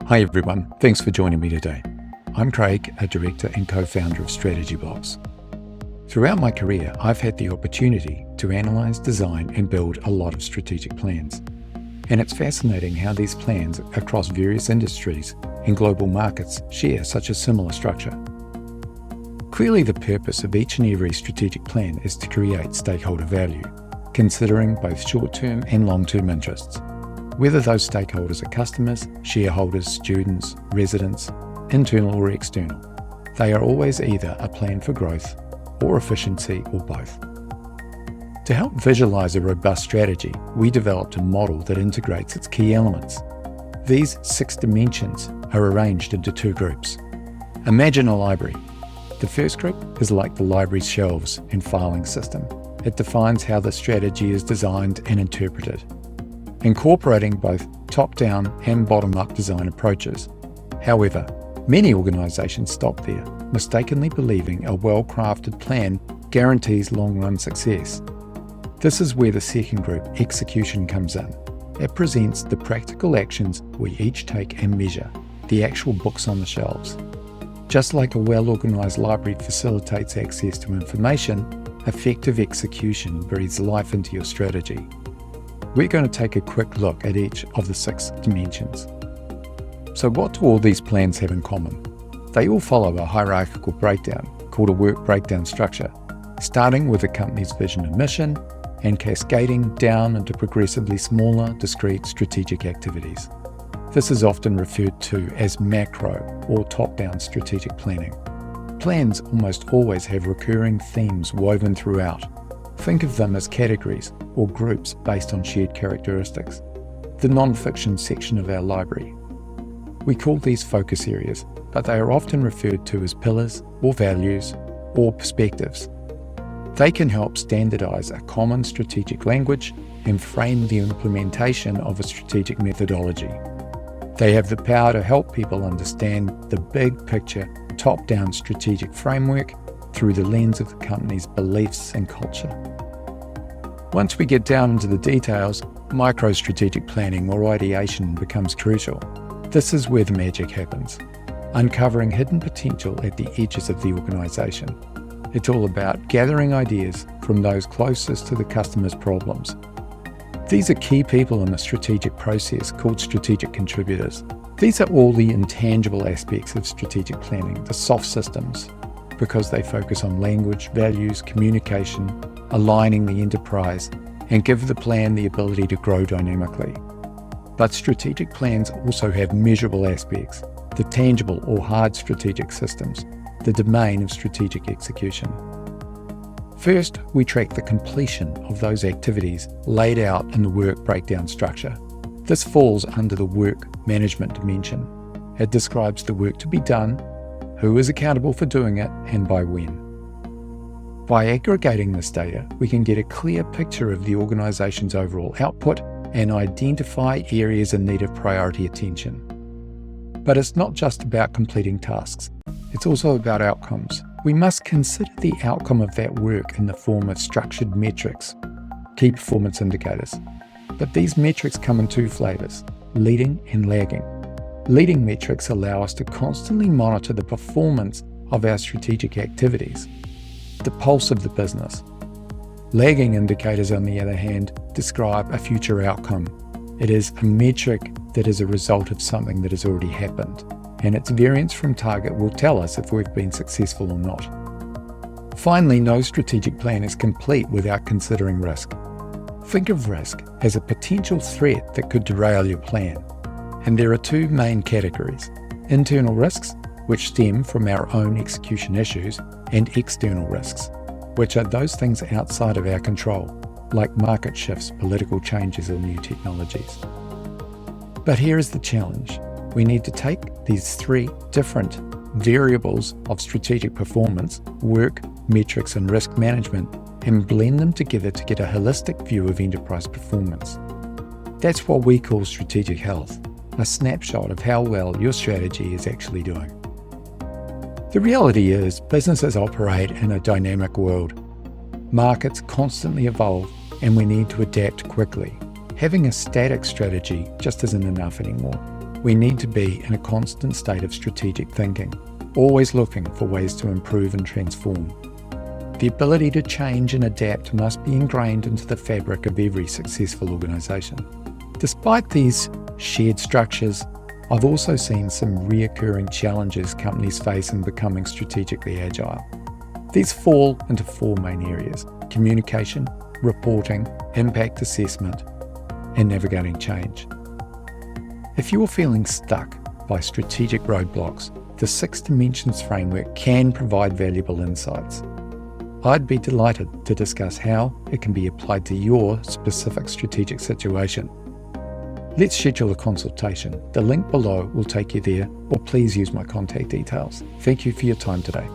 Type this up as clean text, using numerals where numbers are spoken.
Hi everyone, thanks for joining me today. I'm Craig, a director and co-founder of StrategyBlocks. Throughout my career, I've had the opportunity to analyze, design and build a lot of strategic plans. And it's fascinating how these plans across various industries and global markets share such a similar structure. Clearly, the purpose of each and every strategic plan is to create stakeholder value, considering both short-term and long-term interests. Whether those stakeholders are customers, shareholders, students, residents, internal or external, they are always either a plan for growth or efficiency or both. To help visualize a robust strategy, we developed a model that integrates its key elements. These 6 dimensions are arranged into 2 groups. Imagine a library. The first group is like the library's shelves and filing system. It defines how the strategy is designed and interpreted, incorporating both top-down and bottom-up design approaches. However, many organizations stop there, mistakenly believing a well-crafted plan guarantees long-run success. This is where the second group, execution, comes in. It presents the practical actions we each take and measure, the actual books on the shelves. Just like a well-organized library facilitates access to information, effective execution breathes life into your strategy. We're going to take a quick look at each of the 6 dimensions. So what do all these plans have in common? They all follow a hierarchical breakdown called a work breakdown structure, starting with the company's vision and mission and cascading down into progressively smaller, discrete strategic activities. This is often referred to as macro or top-down strategic planning. Plans almost always have recurring themes woven throughout. Think of them as categories or groups based on shared characteristics. The non-fiction section of our library. We call these focus areas, but they are often referred to as pillars or values or perspectives. They can help standardize a common strategic language and frame the implementation of a strategic methodology. They have the power to help people understand the big picture, top-down strategic framework through the lens of the company's beliefs and culture. Once we get down into the details, micro-strategic planning or ideation becomes crucial. This is where the magic happens, uncovering hidden potential at the edges of the organization. It's all about gathering ideas from those closest to the customer's problems. These are key people in the strategic process called strategic contributors. These are all the intangible aspects of strategic planning, the soft systems, because they focus on language, values, communication, aligning the enterprise, and give the plan the ability to grow dynamically. But strategic plans also have measurable aspects, the tangible or hard strategic systems, the domain of strategic execution. First, we track the completion of those activities laid out in the work breakdown structure. This falls under the work management dimension. It describes the work to be done, who is accountable for doing it, and by when. By aggregating this data, we can get a clear picture of the organization's overall output and identify areas in need of priority attention. But it's not just about completing tasks. It's also about outcomes. We must consider the outcome of that work in the form of structured metrics, key performance indicators. But these metrics come in 2 flavors, leading and lagging. Leading metrics allow us to constantly monitor the performance of our strategic activities, the pulse of the business. Lagging indicators, on the other hand, describe a future outcome. It is a metric that is a result of something that has already happened, and its variance from target will tell us if we've been successful or not. Finally, no strategic plan is complete without considering risk. Think of risk as a potential threat that could derail your plan. And there are 2 main categories: internal risks, which stem from our own execution issues, and external risks, which are those things outside of our control, like market shifts, political changes, or new technologies. But here is the challenge. We need to take these 3 different variables of strategic performance, work, metrics, and risk management, and blend them together to get a holistic view of enterprise performance. That's what we call strategic health, a snapshot of how well your strategy is actually doing. The reality is, businesses operate in a dynamic world. Markets constantly evolve, and we need to adapt quickly. Having a static strategy just isn't enough anymore. We need to be in a constant state of strategic thinking, always looking for ways to improve and transform. The ability to change and adapt must be ingrained into the fabric of every successful organisation. Despite these shared structures, I've also seen some reoccurring challenges companies face in becoming strategically agile. These fall into four main areas: communication, reporting, impact assessment, and navigating change. If you're feeling stuck by strategic roadblocks, the 6 Dimensions framework can provide valuable insights. I'd be delighted to discuss how it can be applied to your specific strategic situation. Let's schedule a consultation. The link below will take you there, or please use my contact details. Thank you for your time today.